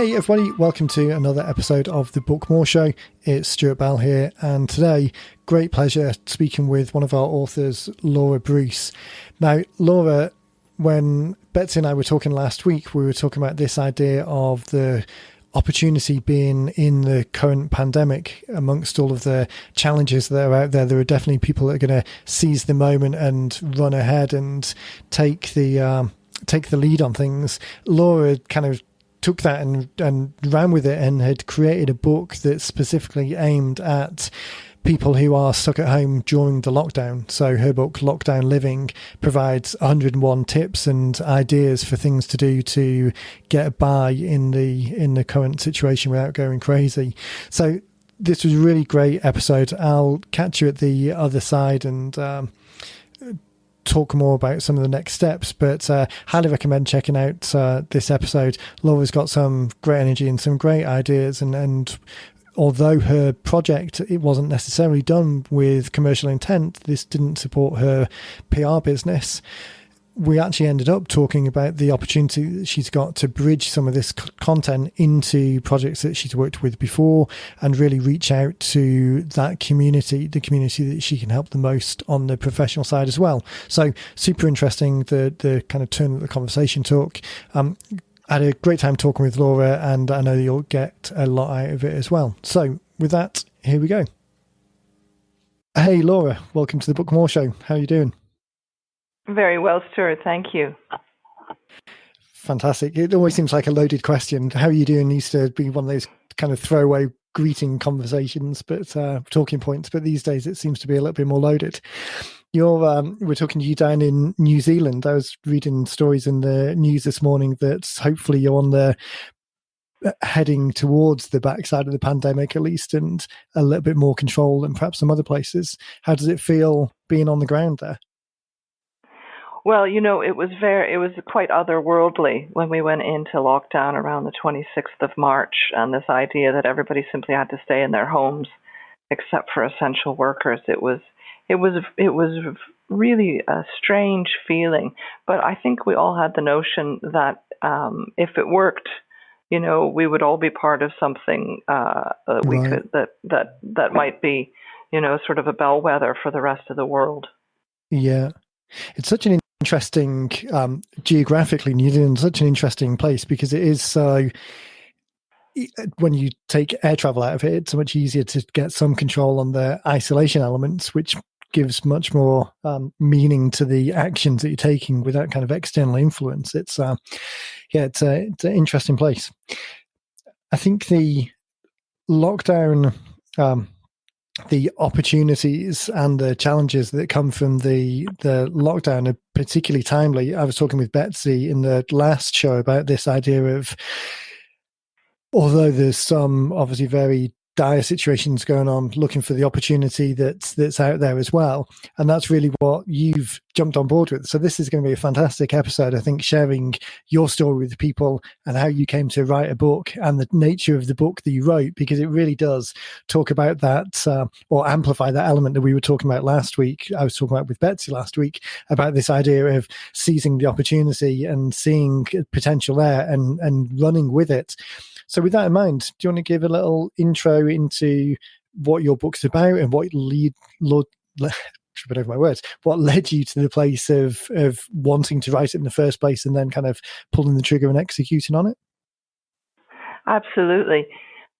Hey everybody, welcome to another episode of the Book More Show. It's Stuart Bell here, and today, great pleasure speaking with one of our authors, Laura Bruce. Now, Laura, when Betsy and I were talking last week, we were talking about this idea of the opportunity being in the current pandemic. Amongst all of the challenges that are out there, there are definitely people that are going to seize the moment and run ahead and take the lead on things. Laura kind of took that and ran with it and had created a book that's specifically aimed at people who are stuck at home during the lockdown. So her book, Lockdown Living, provides 101 tips and ideas for things to do to get by in the current situation without going crazy. So this was a really great episode. I'll catch you at the other side and talk more about some of the next steps, but highly recommend checking out this episode. Laura's got some great energy and some great ideas, and although her project, it wasn't necessarily done with commercial intent, this didn't support her PR business. We actually ended up talking about the opportunity that she's got to bridge some of this content into projects that she's worked with before and really reach out to that community, the community that she can help the most on the professional side as well. So super interesting, the kind of turn that the conversation took. I had a great time talking with Laura, and I know you'll get a lot out of it as well. So with that, here we go. Hey, Laura, welcome to the Book More Show. How are you doing? Very well, Stuart. Thank you. Fantastic. It always seems like a loaded question. How are you doing? Used to be one of those kind of throwaway greeting conversations, but talking points. But these days it seems to be a little bit more loaded. We're talking to you down in New Zealand. I was reading stories in the news this morning that hopefully you're on the heading towards the backside of the pandemic at least, and a little bit more control than perhaps some other places. How does it feel being on the ground there? Well, it was quite otherworldly when we went into lockdown around the 26th of March, and this idea that everybody simply had to stay in their homes except for essential workers. It was really a strange feeling, but I think we all had the notion that if it worked, we would all be part of something that might be, sort of a bellwether for the rest of the world. Yeah, it's such an interesting, geographically, New Zealand's such an interesting place because it is so, when you take air travel out of it, it's so much easier to get some control on the isolation elements, which gives much more meaning to the actions that you're taking without kind of external influence. It's it's an interesting place. I think the lockdown, the opportunities and the challenges that come from the lockdown are particularly timely. I was talking with Betsy in the last show about this idea of, although there's some obviously very dire situations going on, looking for the opportunity that's out there as well. And that's really what you've jumped on board with. So this is going to be a fantastic episode, I think, sharing your story with people and how you came to write a book and the nature of the book that you wrote, because it really does talk about that or amplify that element that we were talking about last week. I was talking about with Betsy last week about this idea of seizing the opportunity and seeing potential there and running with it. So with that in mind, do you want to give a little intro into what your book's about and what what led you to the place of wanting to write it in the first place and then kind of pulling the trigger and executing on it? Absolutely.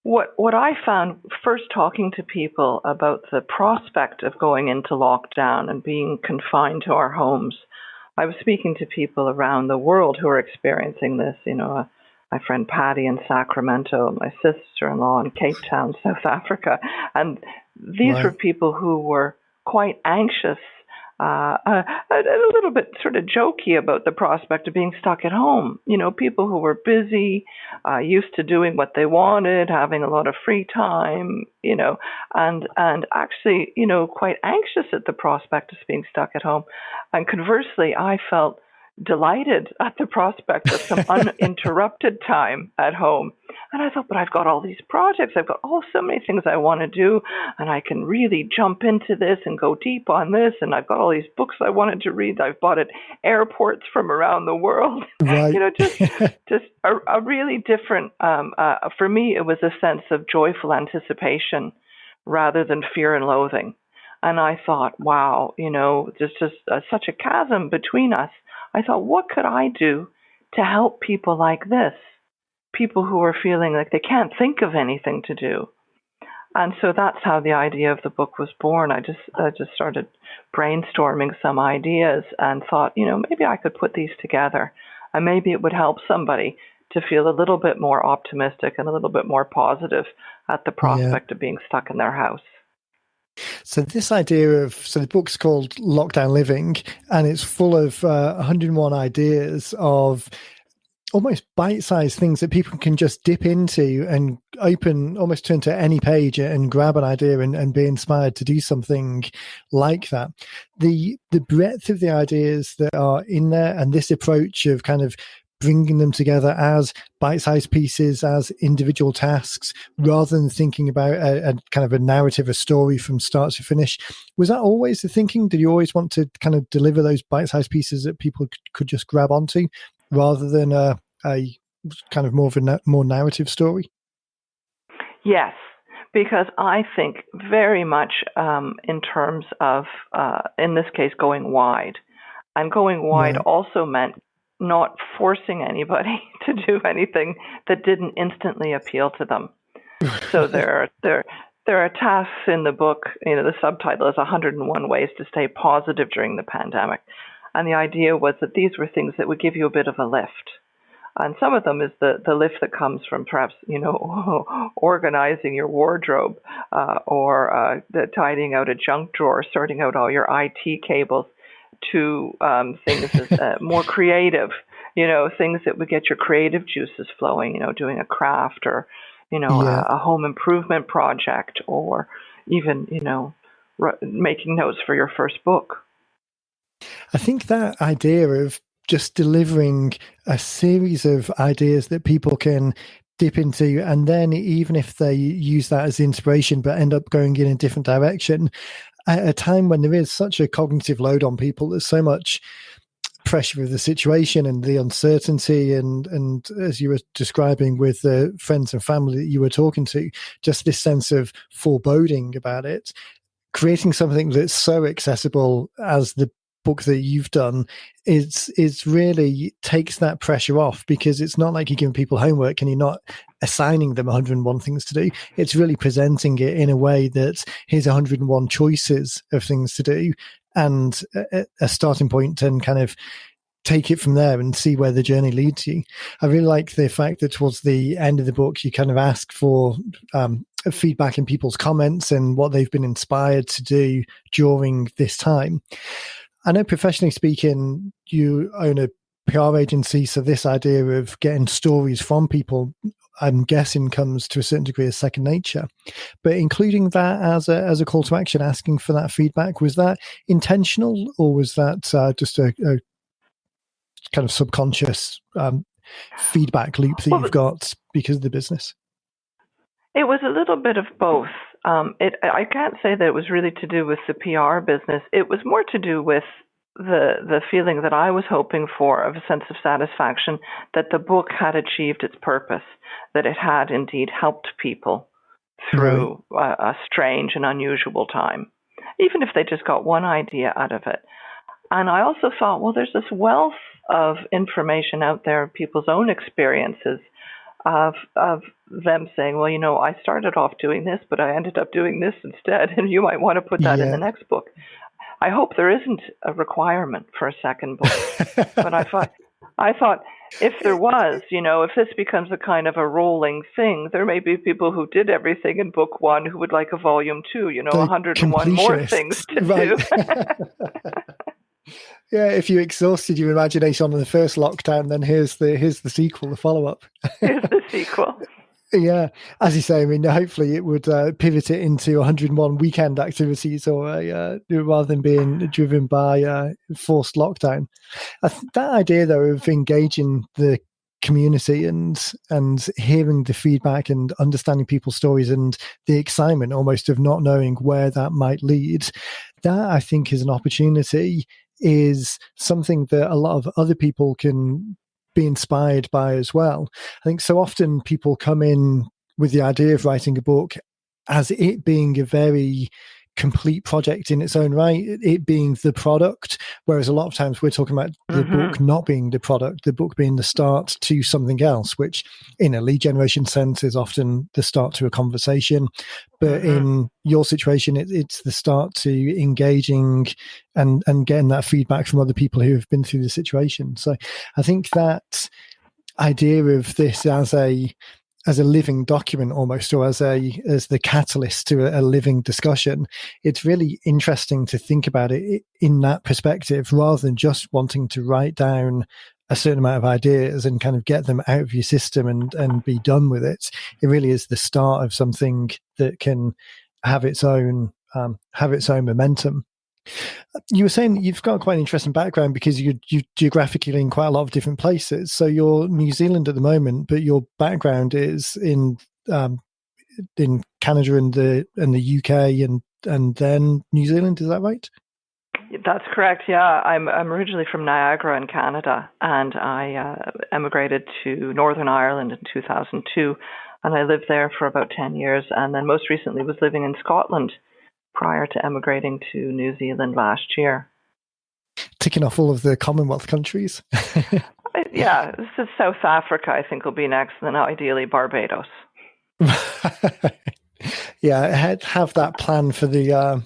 What I found first talking to people about the prospect of going into lockdown and being confined to our homes, I was speaking to people around the world who are experiencing this, my friend Patty in Sacramento, my sister-in-law in Cape Town, South Africa. And these were people who were quite anxious, a little bit sort of jokey about the prospect of being stuck at home. People who were busy, used to doing what they wanted, having a lot of free time, and actually, quite anxious at the prospect of being stuck at home. And conversely, I felt delighted at the prospect of some uninterrupted time at home. And I thought, but I've got all these projects. I've got so many things I want to do, and I can really jump into this and go deep on this. And I've got all these books I wanted to read. I've bought at airports from around the world. Right. Just a really different, for me, it was a sense of joyful anticipation rather than fear and loathing. And I thought, wow, just such a chasm between us. I thought, what could I do to help people like this? People who are feeling like they can't think of anything to do. And so that's how the idea of the book was born. I just started brainstorming some ideas and thought, maybe I could put these together, and maybe it would help somebody to feel a little bit more optimistic and a little bit more positive at the prospect of being stuck in their house. So this idea so the book's called Lockdown Living, and it's full of 101 ideas of almost bite-sized things that people can just dip into and almost turn to any page and grab an idea and be inspired to do something like that. The breadth of the ideas that are in there, and this approach of kind of bringing them together as bite-sized pieces, as individual tasks, rather than thinking about a kind of a narrative, a story from start to finish. Was that always the thinking? Did you always want to kind of deliver those bite-sized pieces that people could just grab onto, rather than a kind of more of a more narrative story? Yes, because I think very much in terms of, in this case, going wide. And going wide also meant not forcing anybody to do anything that didn't instantly appeal to them. So there are tasks in the book. The subtitle is 101 Ways to Stay Positive During the Pandemic. And the idea was that these were things that would give you a bit of a lift. And some of them is the lift that comes from perhaps, organizing your wardrobe or tidying out a junk drawer, sorting out all your IT cables, to things more creative, things that would get your creative juices flowing, doing a craft or, a home improvement project, or even, making notes for your first book. I think that idea of just delivering a series of ideas that people can dip into, and then even if they use that as inspiration but end up going in a different direction, at a time when there is such a cognitive load on people, there's so much pressure of the situation and the uncertainty, and as you were describing with the friends and family that you were talking to, just this sense of foreboding about it. Creating something that's so accessible as the book that you've done is really takes that pressure off, because it's not like you're giving people homework and you're not assigning them 101 things to do. It's really presenting it in a way that here's 101 choices of things to do, and a starting point, and kind of take it from there and see where the journey leads you. I really like the fact that towards the end of the book, you kind of ask for feedback in people's comments and what they've been inspired to do during this time. I know, professionally speaking, you own a PR agency, so this idea of getting stories from people, I'm guessing, comes to a certain degree as second nature. But including that as a call to action, asking for that feedback, was that intentional, or was that just a kind of subconscious feedback loop that you've got because of the business? It was a little bit of both. I can't say that it was really to do with the PR business. It was more to do with the feeling that I was hoping for, of a sense of satisfaction that the book had achieved its purpose, that it had indeed helped people through a strange and unusual time, even if they just got one idea out of it. And I also thought, well, there's this wealth of information out there, people's own experiences, of them saying, well, I started off doing this, but I ended up doing this instead, and you might want to put that in the next book. I hope there isn't a requirement for a second book, but I thought if there was, if this becomes a kind of a rolling thing, there may be people who did everything in book one who would like a volume two, 101 more things to do. Yeah, if you exhausted your imagination on the first lockdown, then here's the sequel, the follow-up. Here's the sequel. Yeah, as you say, I mean, hopefully it would pivot it into 101 weekend activities, or rather than being driven by forced lockdown. That idea, though, of engaging the community and hearing the feedback and understanding people's stories and the excitement almost of not knowing where that might lead, that I think is an opportunity, is something that a lot of other people can be inspired by as well. I think so often people come in with the idea of writing a book as it being a very complete project in its own right, it being the product, whereas a lot of times we're talking about the book not being the product, the book being the start to something else, which in a lead generation sense is often the start to a conversation. But in your situation, it's the start to engaging and getting that feedback from other people who have been through the situation. So I think that idea of this as a living document almost, or as the catalyst to a living discussion, it's really interesting to think about it in that perspective, rather than just wanting to write down a certain amount of ideas and kind of get them out of your system and be done with it. It really is the start of something that can have its own momentum. You were saying you've got quite an interesting background because you're geographically in quite a lot of different places. So you're New Zealand at the moment, but your background is in Canada and the UK and then New Zealand. Is that right? That's correct. Yeah, I'm originally from Niagara in Canada, and I emigrated to Northern Ireland in 2002, and I lived there for about 10 years, and then most recently was living in Scotland prior to emigrating to New Zealand last year. Ticking off all of the Commonwealth countries. Yeah, this is South Africa, I think, will be next, and then ideally Barbados. Yeah, have that plan for the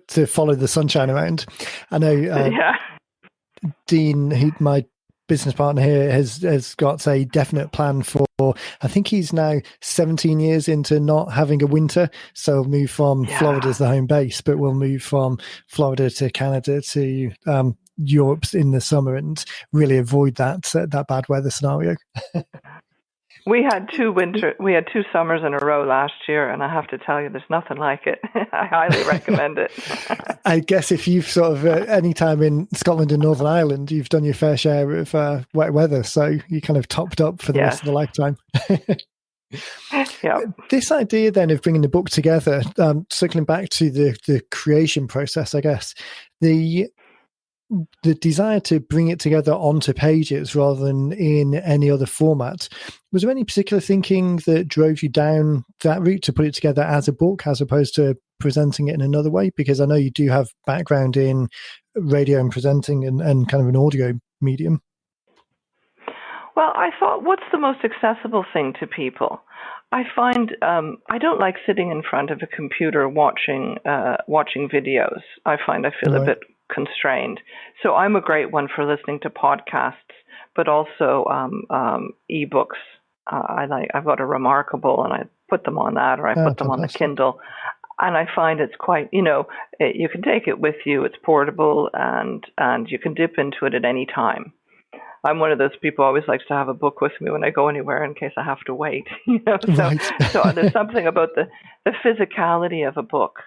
to follow the sunshine around. I know Dean, my business partner here, has got a definite plan for, I think he's now 17 years into not having a winter, so we'll move from Florida as the home base, but we'll move from Florida to Canada to Europe in the summer and really avoid that bad weather scenario. We had two summers in a row last year, and I have to tell you, there's nothing like it. I highly recommend it. I guess if you've sort of any time in Scotland and Northern Ireland, you've done your fair share of wet weather, so you kind of topped up for the rest of the lifetime. Yeah. This idea then of bringing the book together, circling back to the creation process, I guess, the desire to bring it together onto pages rather than in any other format. Was there any particular thinking that drove you down that route to put it together as a book as opposed to presenting it in another way? Because I know you do have background in radio and presenting and kind of an audio medium. Well, I thought, what's the most accessible thing to people? I find I don't like sitting in front of a computer watching videos. I find I feel a bit constrained. So I'm a great one for listening to podcasts, but also ebooks. I've got a Remarkable, and I put them on that, or I put them on the Kindle. And I find it's quite, you can take it with you. It's portable, and you can dip into it at any time. I'm one of those people who always likes to have a book with me when I go anywhere in case I have to wait. So there's something about the physicality of a book,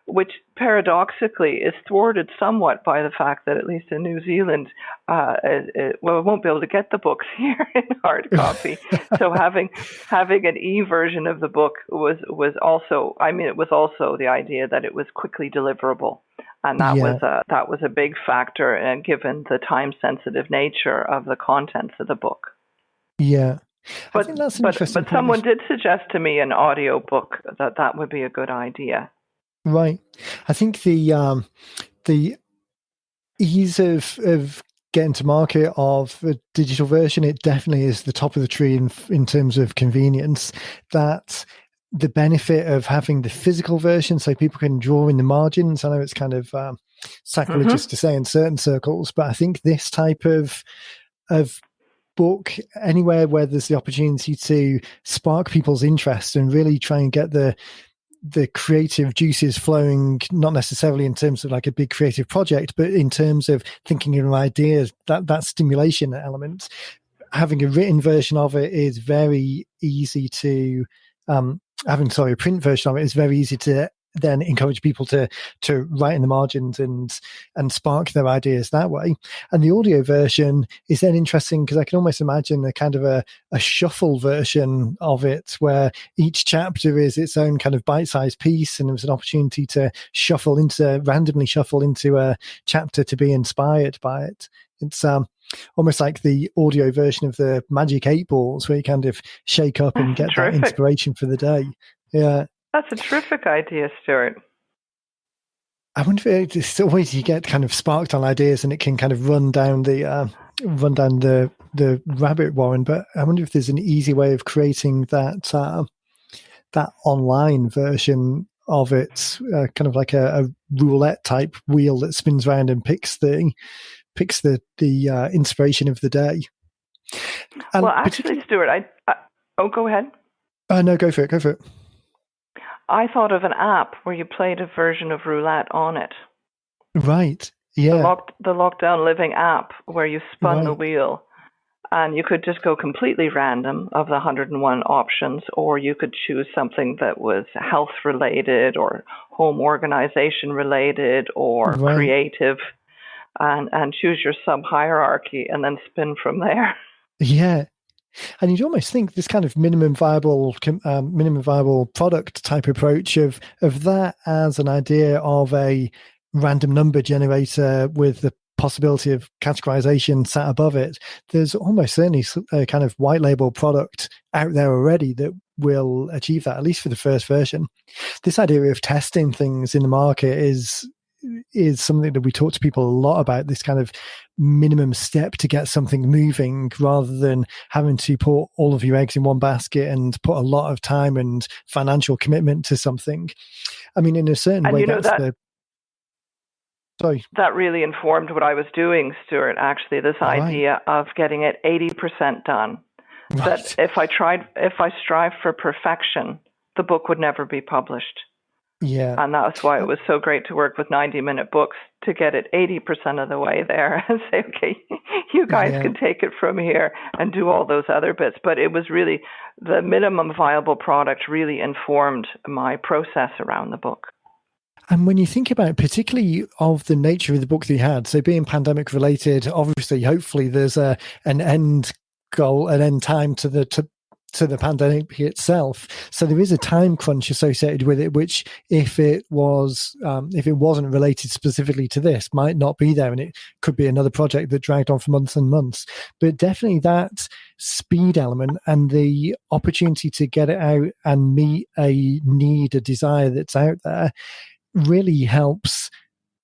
which paradoxically is thwarted somewhat by the fact that at least in New Zealand, we won't be able to get the books here in hard copy. So having an e-version of the book was also, it was also the idea that it was quickly deliverable. And that was a big factor, and given the time-sensitive nature of the contents of the book. Yeah. But someone did suggest to me an audio book that would be a good idea. Right. I think the ease of getting to market of a digital version, it definitely is the top of the tree in terms of convenience. That the benefit of having the physical version so people can draw in the margins. I know it's kind of sacrilegious to say in certain circles, but I think this type of book, anywhere where there's the opportunity to spark people's interest and really try and get the creative juices flowing, not necessarily in terms of like a big creative project, but in terms of thinking of ideas, that stimulation element, having a written version of it is very easy to a print version of it is very easy to then encourage people to write in the margins and spark their ideas that way. And the audio version is then interesting because I can almost imagine a kind of a shuffle version of it where each chapter is its own kind of bite-sized piece, and there's an opportunity to randomly shuffle into a chapter to be inspired by it. It's almost like the audio version of the Magic 8 Balls, where you kind of shake up and get that inspiration for the day. Yeah. That's a terrific idea, Stuart. I wonder if it's always you get kind of sparked on ideas and it can kind of run down the rabbit warren. But I wonder if there's an easy way of creating that online version of it, kind of like a roulette type wheel that spins around and picks the inspiration of the day. And well, actually, Stuart, go ahead. No, go for it. I thought of an app where you played a version of roulette on it. Right. Yeah. The Lockdown Living app where you spun the wheel, and you could just go completely random of the 101 options, or you could choose something that was health related or home organization related or creative, and choose your sub hierarchy and then spin from there. Yeah. And you'd almost think this kind of minimum viable product type approach of that as an idea of a random number generator with the possibility of categorization sat above it. There's almost certainly a kind of white label product out there already that will achieve that, at least for the first version. This idea of testing things in the market is something that we talk to people a lot about, this kind of minimum step to get something moving, rather than having to put all of your eggs in one basket and put a lot of time and financial commitment to something. I mean, in a certain way, that really informed what I was doing, Stuart, actually, this idea of getting it 80% done. Right. That if I strived for perfection, the book would never be published. Yeah. And that's why it was so great to work with 90-minute books to get it 80% of the way there and say, okay, you guys can take it from here and do all those other bits. But it was really the minimum viable product really informed my process around the book. And when you think about particularly of the nature of the book that you had, so being pandemic related, obviously, hopefully there's an end goal, an end time to the pandemic itself. So there is a time crunch associated with it, which if it wasn't related specifically to this, might not be there. And it could be another project that dragged on for months and months. But definitely that speed element and the opportunity to get it out and meet a need, a desire that's out there really helps.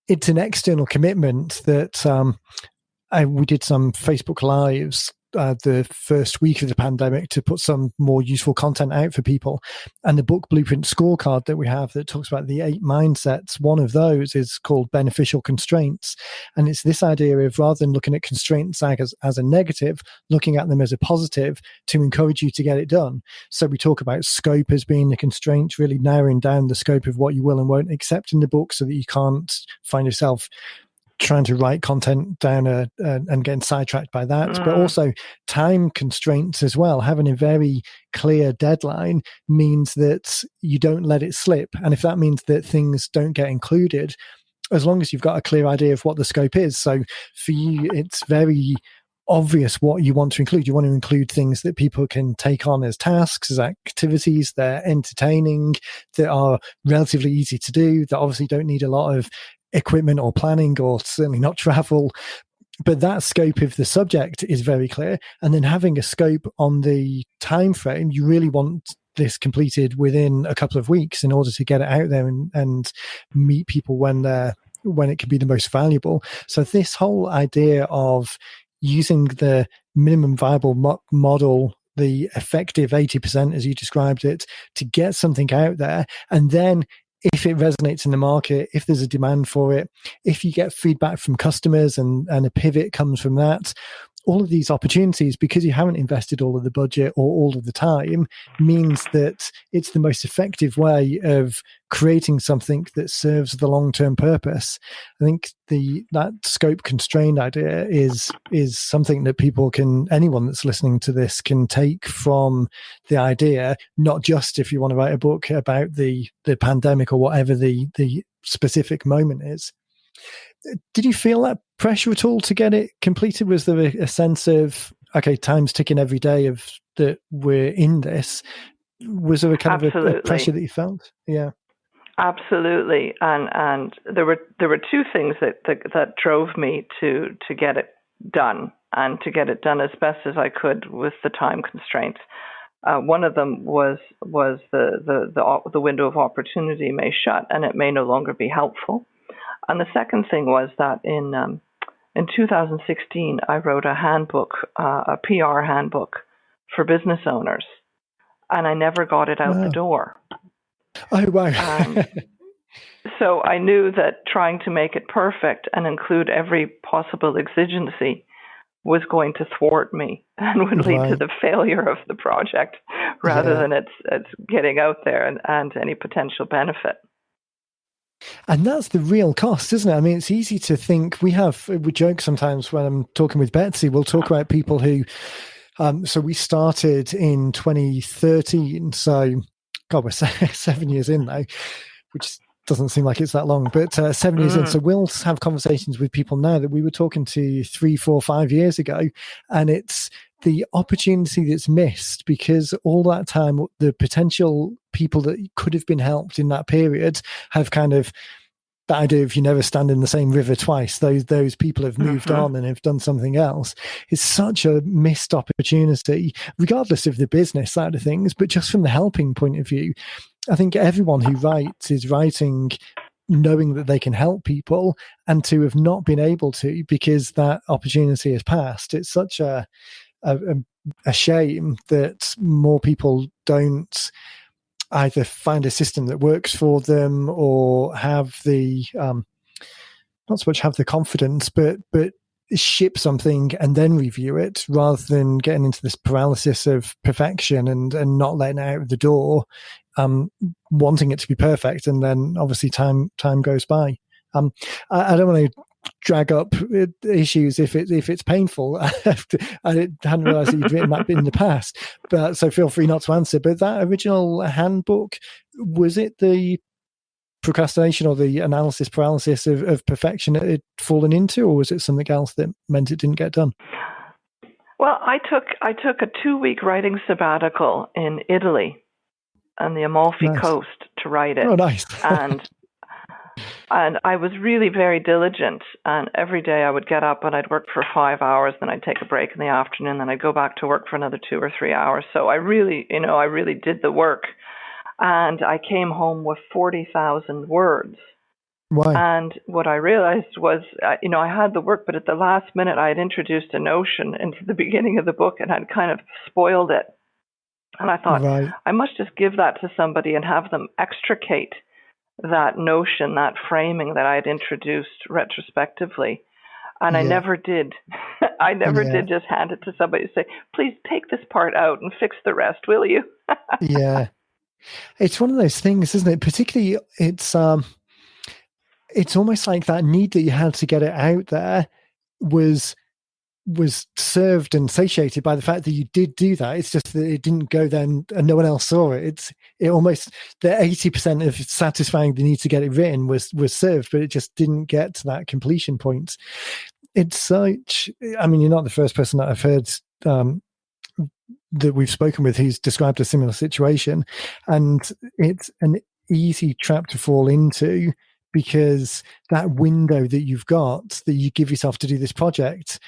It's an external commitment that we did some Facebook Lives the first week of the pandemic to put some more useful content out for people. And the book blueprint scorecard that we have that talks about the 8 mindsets, one of those is called beneficial constraints. And it's this idea of, rather than looking at constraints as a negative, looking at them as a positive to encourage you to get it done. So we talk about scope as being the constraint, really narrowing down the scope of what you will and won't accept in the book so that you can't find yourself trying to write content down and getting sidetracked by that, but also time constraints as well. Having a very clear deadline means that you don't let it slip. And if that means that things don't get included, as long as you've got a clear idea of what the scope is. So for you, it's very obvious what you want to include. You want to include things that people can take on as tasks, as activities, they're entertaining, that are relatively easy to do, that obviously don't need a lot of equipment or planning, or certainly not travel. But that scope of the subject is very clear. And then having a scope on the time frame, you really want this completed within a couple of weeks in order to get it out there and meet people when it can be the most valuable. So this whole idea of using the minimum viable model, the effective 80%, as you described it, to get something out there, and then if it resonates in the market, if there's a demand for it, if you get feedback from customers and a pivot comes from that, all of these opportunities, because you haven't invested all of the budget or all of the time, means that it's the most effective way of creating something that serves the long-term purpose. I think that scope constrained idea is something that anyone that's listening to this can take from the idea, not just if you want to write a book about the pandemic or whatever the specific moment is. Did you feel that pressure at all to get it completed? Was there a sense of, okay, time's ticking every day of that we're in this? Was there a kind of a pressure that you felt? Yeah. Absolutely. And there were two things that drove me to get it done, and to get it done as best as I could with the time constraints. One of them was the window of opportunity may shut and it may no longer be helpful. And the second thing was that in 2016, I wrote a handbook, a PR handbook for business owners, and I never got it out the door. Oh, wow. So I knew that trying to make it perfect and include every possible exigency was going to thwart me and would lead to the failure of the project rather than its getting out there and any potential benefit. And that's the real cost, isn't it? I mean, it's easy to think. We joke sometimes when I'm talking with Betsy, we'll talk about people who, so we started in 2013. So, God, we're 7 years in now, which doesn't seem like it's that long, but 7 years in. So we'll have conversations with people now that we were talking to 3, 4, 5 years ago. And it's the opportunity that's missed because all that time, the potential people that could have been helped in that period have kind of, the idea of you never stand in the same river twice. Those people have moved on and have done something else. It's such a missed opportunity, regardless of the business side of things, but just from the helping point of view. I think everyone who writes is writing knowing that they can help people, and to have not been able to because that opportunity has passed. It's such a shame that more people don't either find a system that works for them or have the not so much have the confidence, but ship something and then review it, rather than getting into this paralysis of perfection and not letting it out of the door, wanting it to be perfect, and then obviously time goes by. I don't want to drag up issues if it's painful. I hadn't realised that you'd written that in the past, but so feel free not to answer. But that original handbook, was it the procrastination or the analysis paralysis of perfection it had fallen into, or was it something else that meant it didn't get done? Well, I took a 2-week writing sabbatical in Italy on the Amalfi Coast to write it. Oh, nice. And I was really very diligent, and every day I would get up and I'd work for 5 hours, then I'd take a break in the afternoon, then I'd go back to work for another 2 or 3 hours. So I really did the work, and I came home with 40,000 words. Wow. And what I realized was, I had the work, but at the last minute I had introduced a notion into the beginning of the book and had kind of spoiled it. And I thought, I must just give that to somebody and have them extricate that notion, that framing that I had introduced retrospectively. And I never did. I never did just hand it to somebody and say, please take this part out and fix the rest, will you? Yeah. It's one of those things, isn't it? Particularly, it's almost like that need that you had to get it out there was served and satiated by the fact that you did do that. It's just that it didn't go then and no one else saw it. It almost, the 80% of satisfying the need to get it written was served, but it just didn't get to that completion point. It's such, I mean, you're not the first person that I've heard that we've spoken with who's described a similar situation, and it's an easy trap to fall into, because that window that you've got that you give yourself to do this project,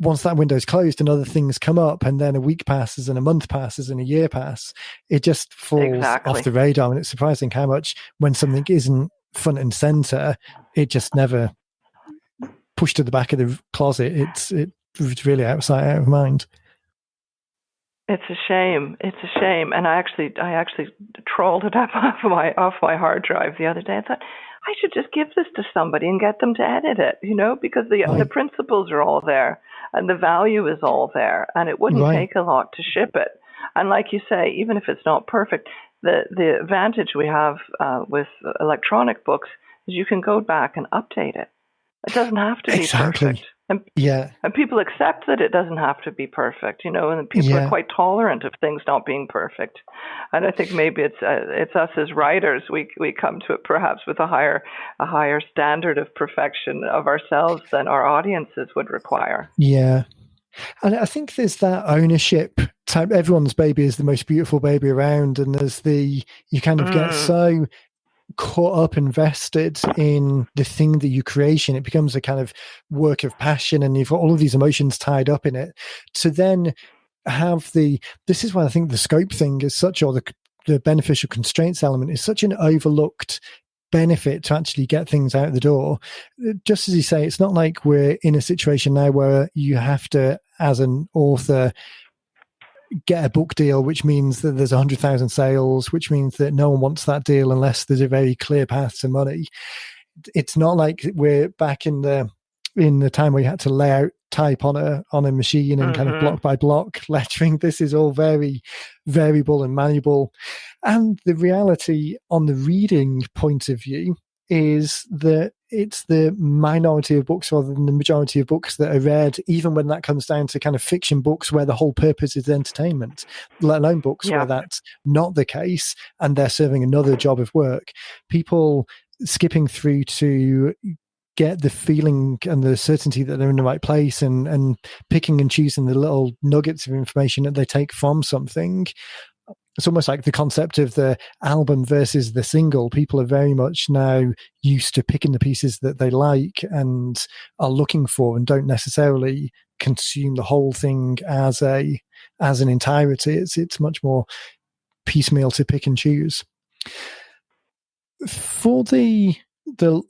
once that window's closed and other things come up, and then a week passes and a month passes and a year passes, it just falls off the radar. And it's surprising how much, when something isn't front and center, it just never pushed to the back of the closet. It's really out of mind. It's a shame. It's a shame. And I actually trolled it up off my hard drive the other day. I thought, I should just give this to somebody and get them to edit it, because the principles are all there and the value is all there, and it wouldn't take a lot to ship it. And like you say, even if it's not perfect, the advantage we have with electronic books is you can go back and update it. It doesn't have to be perfect. And people accept that it doesn't have to be perfect, and people are quite tolerant of things not being perfect. And I think maybe it's us as writers, we come to it perhaps with a higher standard of perfection of ourselves than our audiences would require. Yeah. And I think there's that ownership type. Everyone's baby is the most beautiful baby around, and there's you kind of get so caught up, invested in the thing that you creation, it becomes a kind of work of passion, and you've got all of these emotions tied up in it. To then have this is why I think the scope thing is such, or the beneficial constraints element is such an overlooked benefit to actually get things out the door. Just as you say, it's not like we're in a situation now where you have to, as an author, get a book deal, which means that there's 100,000 sales, which means that no one wants that deal unless there's a very clear path to money. It's not like we're back in the time where you had to lay out type on a machine and kind of block by block lettering. This is all very variable and malleable. And the reality on the reading point of view is that it's the minority of books rather than the majority of books that are read, even when that comes down to kind of fiction books where the whole purpose is entertainment, let alone books where that's not the case and they're serving another job of work. People skipping through to get the feeling and the certainty that they're in the right place, and picking and choosing the little nuggets of information that they take from something. It's almost like the concept of the album versus the single. People are very much now used to picking the pieces that they like and are looking for, and don't necessarily consume the whole thing as an entirety. It's much more piecemeal to pick and choose. For the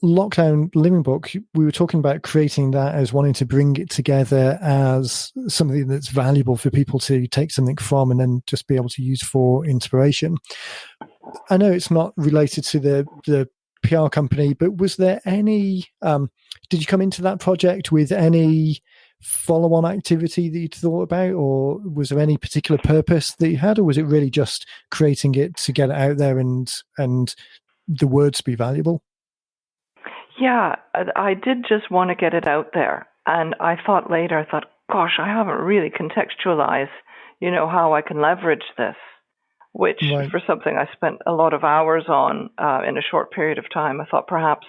Lockdown Living Book, we were talking about creating that as wanting to bring it together as something that's valuable for people to take something from and then just be able to use for inspiration. I know it's not related to the PR company, but was there any, did you come into that project with any follow-on activity that you thought about, or was there any particular purpose that you had, or was it really just creating it to get it out there and the words be valuable? Yeah, I did just want to get it out there. And I thought, gosh, I haven't really contextualized, how I can leverage this, which for something I spent a lot of hours on in a short period of time. I thought perhaps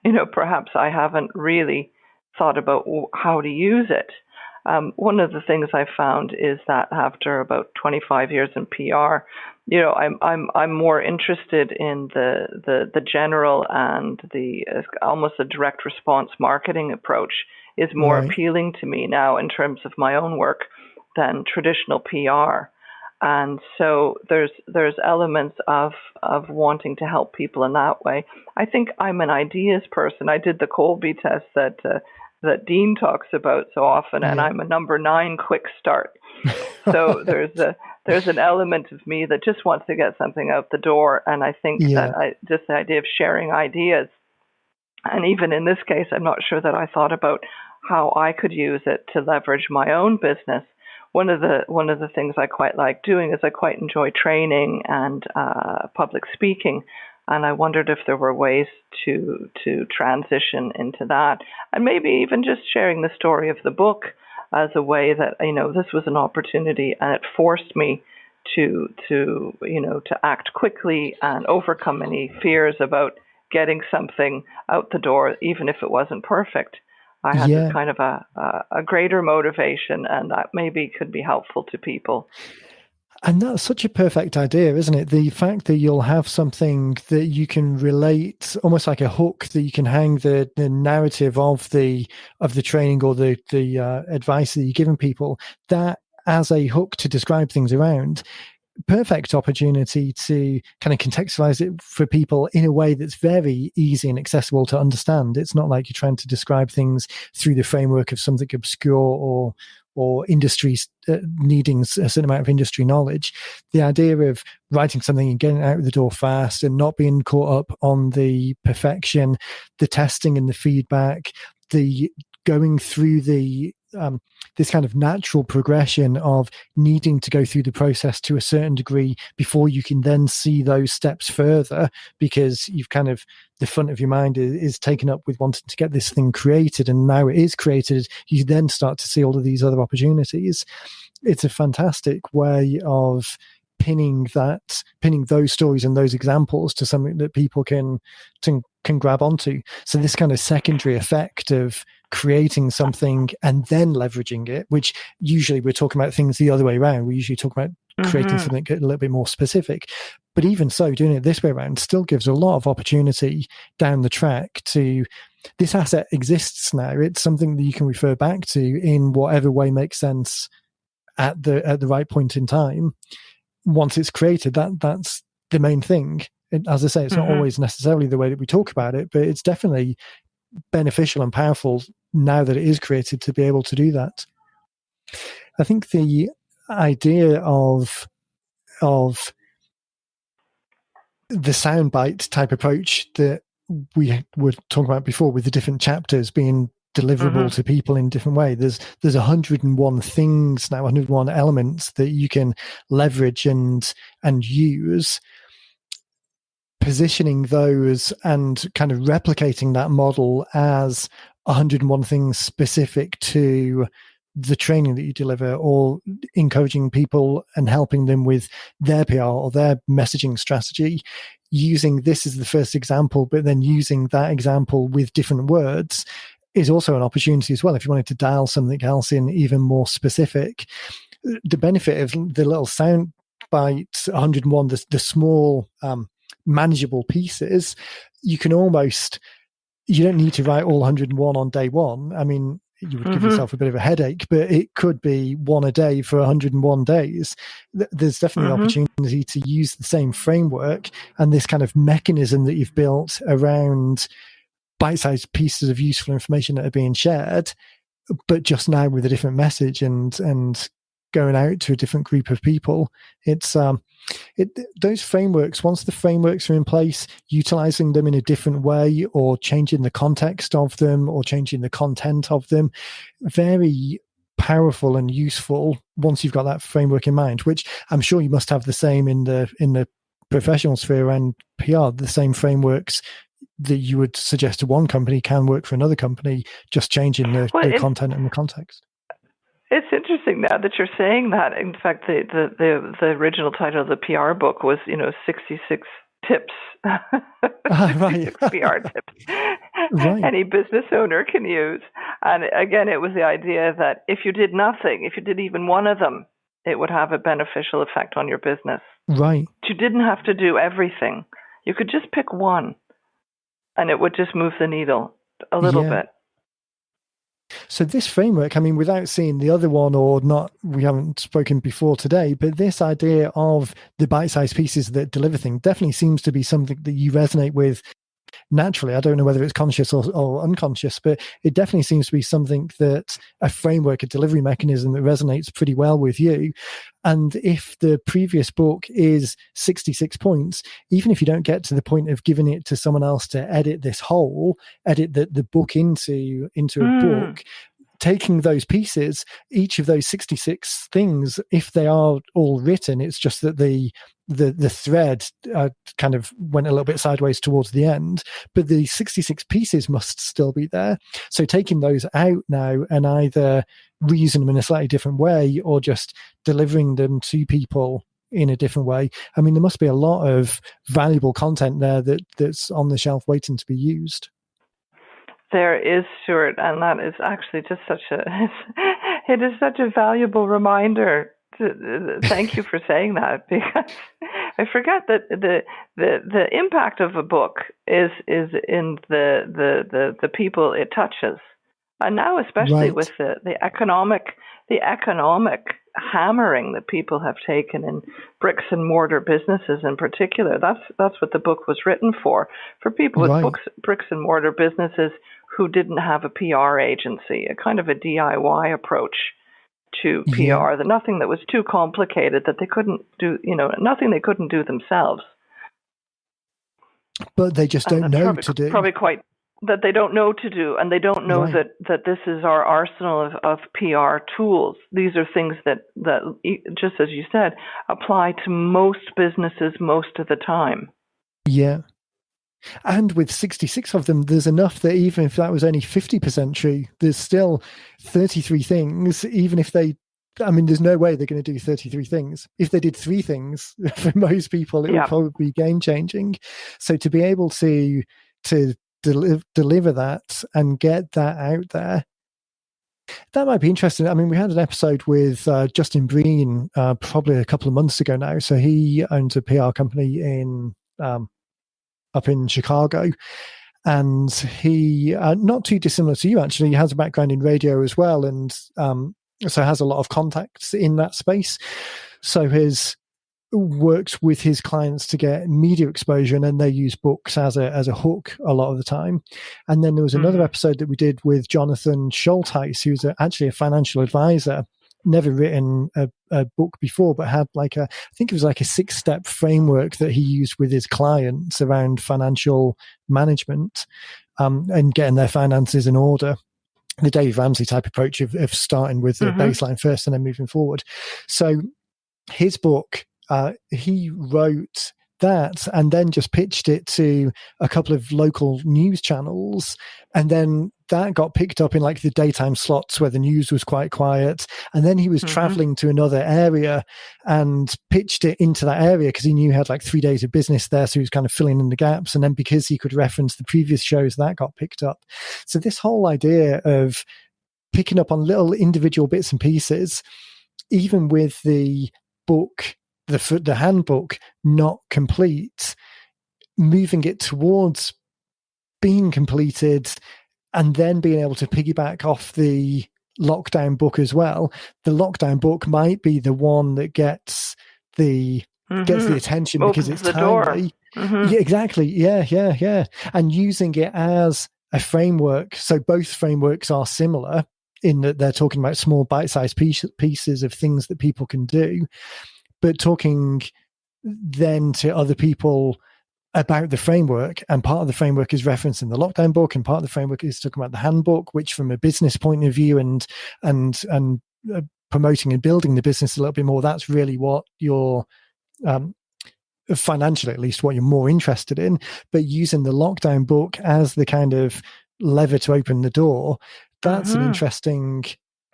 I haven't really thought about how to use it. One of the things I found is that after about 25 years in PR, I'm more interested in the general, and the almost a direct response marketing approach is more appealing to me now in terms of my own work than traditional PR. And so there's elements of wanting to help people in that way. I think I'm an ideas person. I did the Colby test that Dean talks about so often, and I'm a number 9 quick start. So there's an element of me that just wants to get something out the door, and I think that just the idea of sharing ideas, and even in this case, I'm not sure that I thought about how I could use it to leverage my own business. One of the things I quite like doing is I quite enjoy training and public speaking. And I wondered if there were ways to transition into that, and maybe even just sharing the story of the book as a way that, this was an opportunity, and it forced me to act quickly and overcome any fears about getting something out the door, even if it wasn't perfect. I had this kind of a greater motivation, and that maybe could be helpful to people. And that's such a perfect idea, isn't it? The fact that you'll have something that you can relate, almost like a hook that you can hang the narrative of the training or the advice that you're giving people, that as a hook to describe things around. Perfect opportunity to kind of contextualize it for people in a way that's very easy and accessible to understand. It's not like you're trying to describe things through the framework of something obscure or industries needing a certain amount of industry knowledge. The idea of writing something and getting it out the door fast and not being caught up on the perfection, the testing and the feedback, the going through the this kind of natural progression of needing to go through the process to a certain degree before you can then see those steps further, because you've kind of, the front of your mind is taken up with wanting to get this thing created, and now it is created, you then start to see all of these other opportunities. It's a fantastic way of pinning those stories and those examples to something that people can grab onto. So this kind of secondary effect of creating something and then leveraging it, which usually we're talking about things the other way around. We usually talk about creating something a little bit more specific. But even so, doing it this way around still gives a lot of opportunity down the track to, this asset exists now. It's something that you can refer back to in whatever way makes sense at the right point in time. Once it's created, that's the main thing. As I say, it's not always necessarily the way that we talk about it, but it's definitely beneficial and powerful now that it is created to be able to do that. I think the idea of the soundbite type approach that we were talking about before, with the different chapters being deliverable to people in different way. There's 101 things now, 101 elements that you can leverage and use. Positioning those and kind of replicating that model as 101 things specific to the training that you deliver, or encouraging people and helping them with their PR or their messaging strategy, using this as the first example, but then using that example with different words, is also an opportunity as well if you wanted to dial something else in even more specific. The benefit of the little sound bite 101, the small manageable pieces, you don't need to write all 101 on day one. I mean, you would give yourself a bit of a headache, but it could be one a day for 101 days. There's definitely an opportunity to use the same framework and this kind of mechanism that you've built around bite-sized pieces of useful information that are being shared, but just now with a different message and going out to a different group of people. It's those frameworks, once the frameworks are in place, utilizing them in a different way or changing the context of them or changing the content of them, very powerful and useful once you've got that framework in mind, which I'm sure you must have the same in the professional sphere and PR. The same frameworks that you would suggest to one company can work for another company, just changing the content and the context. It's interesting now that you're saying that. In fact, the original title of the PR book was, 66 tips, right. PR tips right. any business owner can use. And again, it was the idea that if you did nothing, if you did even one of them, it would have a beneficial effect on your business. Right. You didn't have to do everything. You could just pick one, and it would just move the needle a little bit. So this framework, I mean, without seeing the other one or not, we haven't spoken before today, but this idea of the bite-sized pieces that deliver things definitely seems to be something that you resonate with naturally. I don't know whether it's conscious or unconscious, but it definitely seems to be something that a framework, a delivery mechanism that resonates pretty well with you. And if the previous book is 66 points, even if you don't get to the point of giving it to someone else to edit the book into a book, taking those pieces, each of those 66 things, if they are all written, it's just that the thread kind of went a little bit sideways towards the end, but the 66 pieces must still be there. So taking those out now and either reusing them in a slightly different way or just delivering them to people in a different way. I mean, there must be a lot of valuable content there that's on the shelf waiting to be used. There is, Stuart, and that is actually just it is such a valuable reminder. Thank you for saying that, because I forget that the impact of a book is in the people it touches, and now especially with the economic hammering that people have taken in bricks and mortar businesses in particular. That's what the book was written for people with bricks and mortar businesses who didn't have a PR agency, a kind of a DIY approach to PR, that nothing that was too complicated that they couldn't do, nothing they couldn't do themselves. But they just don't know to do. Probably quite that they don't know to do, and they don't know that this is our arsenal of PR tools. These are things that, just as you said, apply to most businesses most of the time. Yeah. And with 66 of them, there's enough that even if that was only 50% true, there's still 33 things, even if there's no way they're going to do 33 things. If they did 3 things, for most people, it would probably be game-changing. So to be able to deliver that and get that out there, that might be interesting. I mean, we had an episode with Justin Breen probably a couple of months ago now. So he owns a PR company up in Chicago, and he not too dissimilar to you, actually. He has a background in radio as well, and so has a lot of contacts in that space. So his works with his clients to get media exposure, and then they use books as a hook a lot of the time. And then there was another episode that we did with Jonathan Schulteis, who's actually a financial advisor, never written a book before, but had I think it was like a 6-step framework that he used with his clients around financial management and getting their finances in order. The Dave Ramsey type approach of starting with the baseline first and then moving forward. So his book, he wrote that and then just pitched it to a couple of local news channels, and then that got picked up in the daytime slots where the news was quite quiet, and then he was traveling to another area and pitched it into that area because he knew he had 3 days of business there, so he was kind of filling in the gaps, and then because he could reference the previous shows, that got picked up. So this whole idea of picking up on little individual bits and pieces, even with the book, the handbook not complete, moving it towards being completed, and then being able to piggyback off the lockdown book as well. The lockdown book might be the one that gets the attention because it's timely. Yeah, exactly. Yeah. And using it as a framework. So both frameworks are similar in that they're talking about small bite-sized pieces of things that people can do, but talking then to other people about the framework. And part of the framework is referencing the lockdown book, and part of the framework is talking about the handbook, which from a business point of view and promoting and building the business a little bit more, that's really what you're financially, at least, what you're more interested in. But using the lockdown book as the kind of lever to open the door, that's an interesting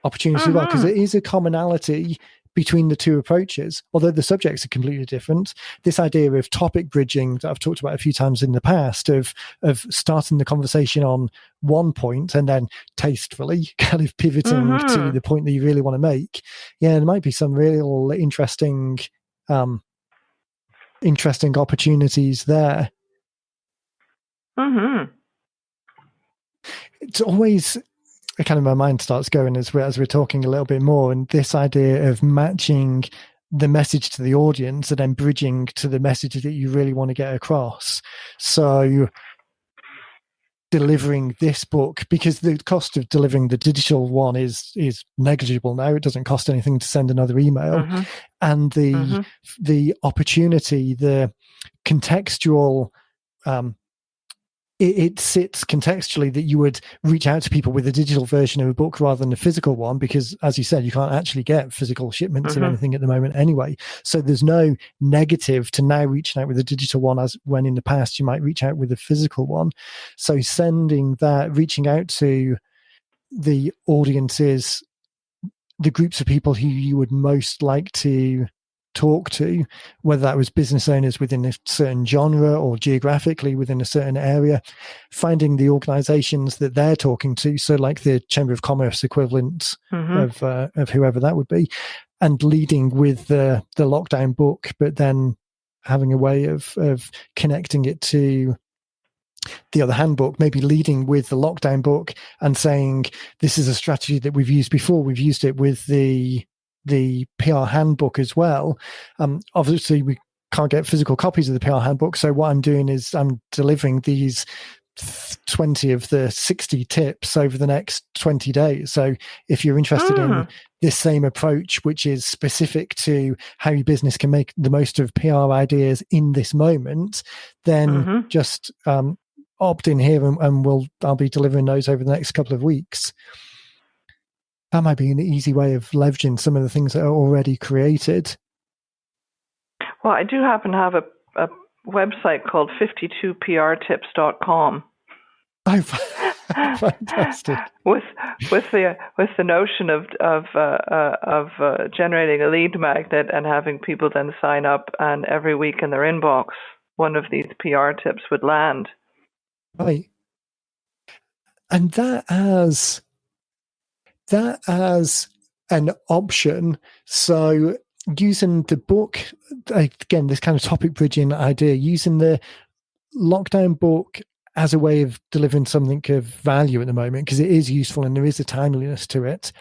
opportunity as well, because it is a commonality between the two approaches, although the subjects are completely different. This idea of topic bridging that I've talked about a few times in the past, of starting the conversation on one point and then tastefully kind of pivoting to the point that you really want to make. Yeah, there might be some real interesting opportunities there. It's always kind of, my mind starts going as we're talking a little bit more, and this idea of matching the message to the audience and then bridging to the message that you really want to get across. So delivering this book, because the cost of delivering the digital one is negligible now. It doesn't cost anything to send another email. And the opportunity, the contextual it sits contextually that you would reach out to people with a digital version of a book rather than a physical one, because, as you said, you can't actually get physical shipments of anything at the moment anyway. So there's no negative to now reaching out with a digital one, as when in the past you might reach out with a physical one. So sending that, reaching out to the audiences, the groups of people who you would most like to talk to, whether that was business owners within a certain genre or geographically within a certain area, finding the organizations that they're talking to, so like the Chamber of Commerce equivalent of whoever that would be, and leading with the lockdown book, but then having a way of connecting it to the other handbook, maybe leading with the lockdown book and saying, this is a strategy that we've used before. We've used it with the PR handbook as well. Obviously, we can't get physical copies of the PR handbook. So what I'm doing is I'm delivering these 20 of the 60 tips over the next 20 days. So if you're interested in this same approach, which is specific to how your business can make the most of PR ideas in this moment, then just opt in here and I'll be delivering those over the next couple of weeks. That might be an easy way of leveraging some of the things that are already created. Well, I do happen to have a website called 52prtips.com. Oh, fantastic! with the notion of generating a lead magnet and having people then sign up, and every week in their inbox, one of these PR tips would land. Right, and that as an option. So using the book, again, this kind of topic bridging idea, using the lockdown book as a way of delivering something of value at the moment, because it is useful and there is a timeliness to it,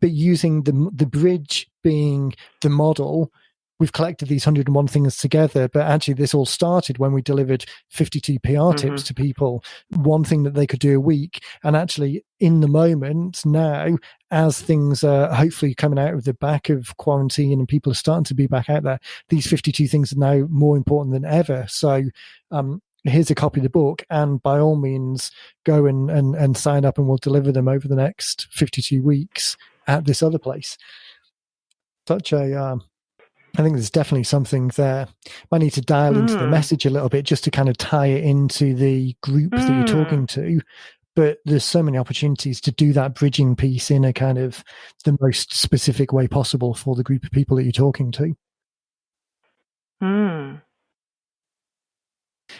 but using the bridge being the model. We've collected these 101 things together, but actually this all started when we delivered 52 PR tips to people, one thing that they could do a week. And actually in the moment now, as things are hopefully coming out of the back of quarantine and people are starting to be back out there, these 52 things are now more important than ever. So here's a copy of the book, and by all means go and sign up, and we'll deliver them over the next 52 weeks at this other place. Such a... I think there's definitely something there. I need to dial into the message a little bit just to kind of tie it into the group that you're talking to. But there's so many opportunities to do that bridging piece in a kind of the most specific way possible for the group of people that you're talking to.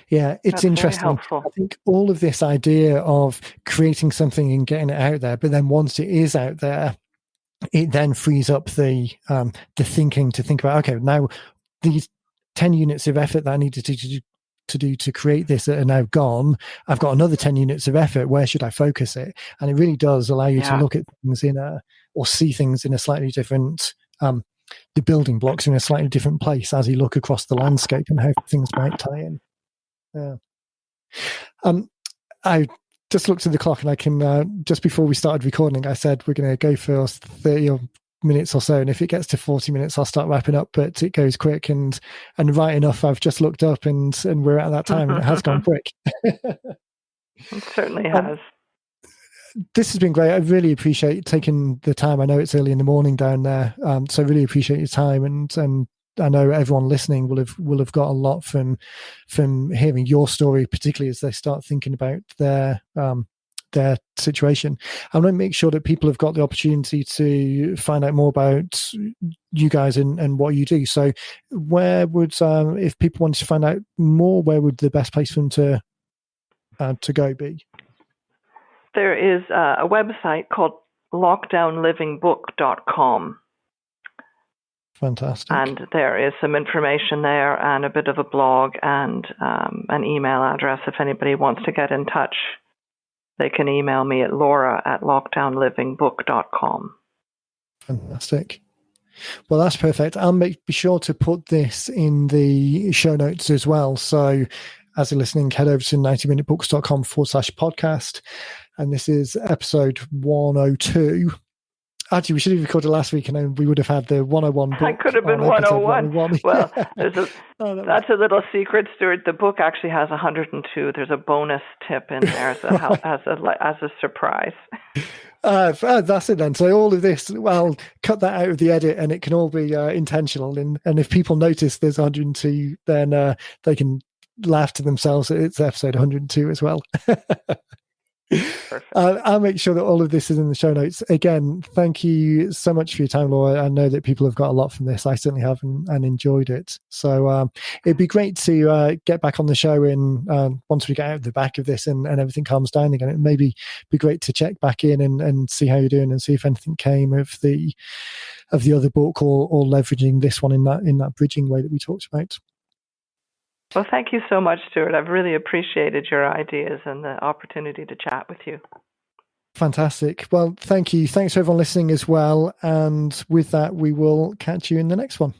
Yeah, it's interesting. I think all of this idea of creating something and getting it out there, but then once it is out there, it then frees up the thinking to think about, okay, now these 10 units of effort that I needed to do to create this are now gone. I've got another 10 units of effort. Where should I focus it? And it really does allow you to look at things or see things in a slightly different, the building blocks in a slightly different place as you look across the landscape and how things might tie in. Yeah. I just looked at the clock, and I can, just before we started recording, I said we're going to go for 30 minutes or so, and if it gets to 40 minutes, I'll start wrapping up, but it goes quick, and right enough, I've just looked up and we're at that time, and it has gone quick. It certainly has. This has been great. I really appreciate taking the time. I know it's early in the morning down there, so I really appreciate your time, and I know everyone listening will have got a lot from hearing your story, particularly as they start thinking about their situation. I want to make sure that people have got the opportunity to find out more about you guys and what you do. So where would, if people wanted to find out more, where would the best place for them to go be? There is a website called lockdownlivingbook.com. Fantastic. And there is some information there and a bit of a blog and an email address. If anybody wants to get in touch, they can email me at laura@lockdownlivingbook.com. Fantastic. Well, that's perfect. I'll be sure to put this in the show notes as well. So as you're listening, head over to 90minutebooks.com/podcast. And this is episode 102. Actually, we should have recorded last week, and then we would have had the 101 book. I could have been 101. Well, that's a little secret, Stuart. The book actually has 102. There's a bonus tip in there as a surprise. That's it then. So all of this, well, cut that out of the edit, and it can all be intentional. And if people notice there's 102, then they can laugh to themselves that it's episode 102 as well. I'll make sure that all of this is in the show notes. Again, thank you so much for your time, Laura. I know that people have got a lot from this. I certainly have and enjoyed it. So it'd be great to get back on the show once we get out of the back of this and everything calms down again. It may be great to check back in and see how you're doing and see if anything came of the other book or leveraging this one in that bridging way that we talked about. Well, thank you so much, Stuart. I've really appreciated your ideas and the opportunity to chat with you. Fantastic. Well, thank you. Thanks for everyone listening as well. And with that, we will catch you in the next one.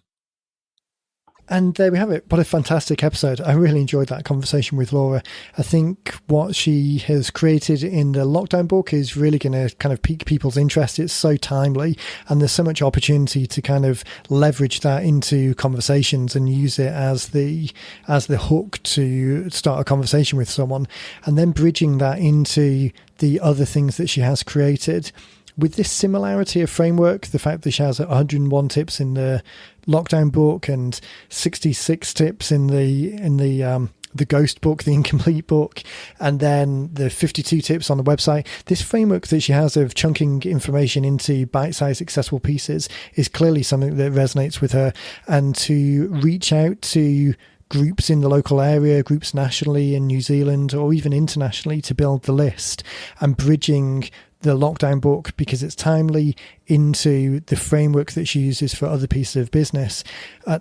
And there we have it. What a fantastic episode. I really enjoyed that conversation with Laura. I think what she has created in the lockdown book is really going to kind of pique people's interest. It's so timely, and there's so much opportunity to kind of leverage that into conversations and use it as the hook to start a conversation with someone, and then bridging that into the other things that she has created. With this similarity of framework, the fact that she has 101 tips in the lockdown book and 66 tips in the ghost book, the incomplete book, and then the 52 tips on the website, this framework that she has of chunking information into bite-sized accessible pieces is clearly something that resonates with her. And to reach out to groups in the local area, groups nationally in New Zealand or even internationally to build the list, and bridging the lockdown book, because it's timely, into the framework that she uses for other pieces of business,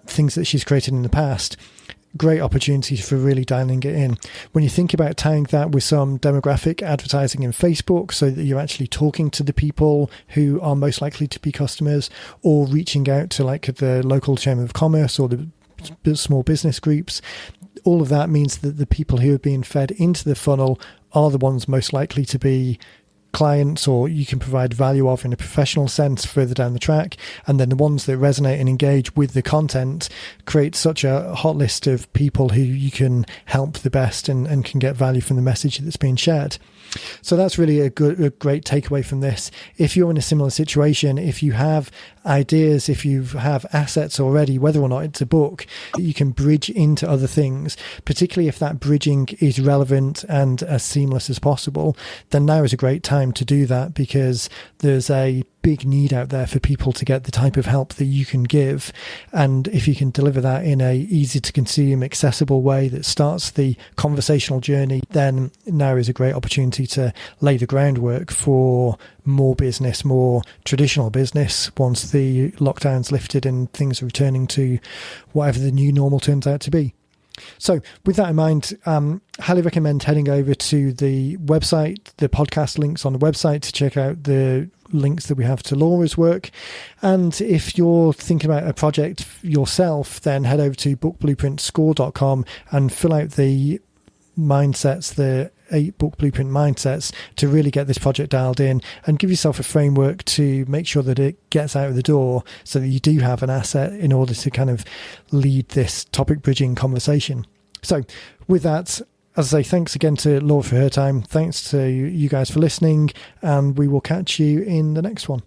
things that she's created in the past. Great opportunity for really dialing it in. When you think about tying that with some demographic advertising in Facebook, so that you're actually talking to the people who are most likely to be customers, or reaching out to like the local chamber of commerce or the small business groups, all of that means that the people who are being fed into the funnel are the ones most likely to be clients, or you can provide value of in a professional sense further down the track. And then the ones that resonate and engage with the content create such a hot list of people who you can help the best and can get value from the message that's being shared. So that's really a great takeaway from this. If you're in a similar situation, if you have ideas, if you have assets already, whether or not it's a book, you can bridge into other things, particularly if that bridging is relevant and as seamless as possible, then now is a great time to do that, because there's a big need out there for people to get the type of help that you can give. And if you can deliver that in a easy to consume, accessible way that starts the conversational journey, then now is a great opportunity to lay the groundwork for more business, more traditional business, once the lockdown's lifted and things are returning to whatever the new normal turns out to be. So with that in mind, highly recommend heading over to the website, the podcast links on the website, to check out the links that we have to Laura's work. And if you're thinking about a project yourself, then head over to bookblueprintscore.com and fill out the mindsets, the 8 book blueprint mindsets, to really get this project dialed in and give yourself a framework to make sure that it gets out of the door, so that you do have an asset in order to kind of lead this topic bridging conversation. So with that, as I say, thanks again to Laura for her time. Thanks to you guys for listening, and we will catch you in the next one.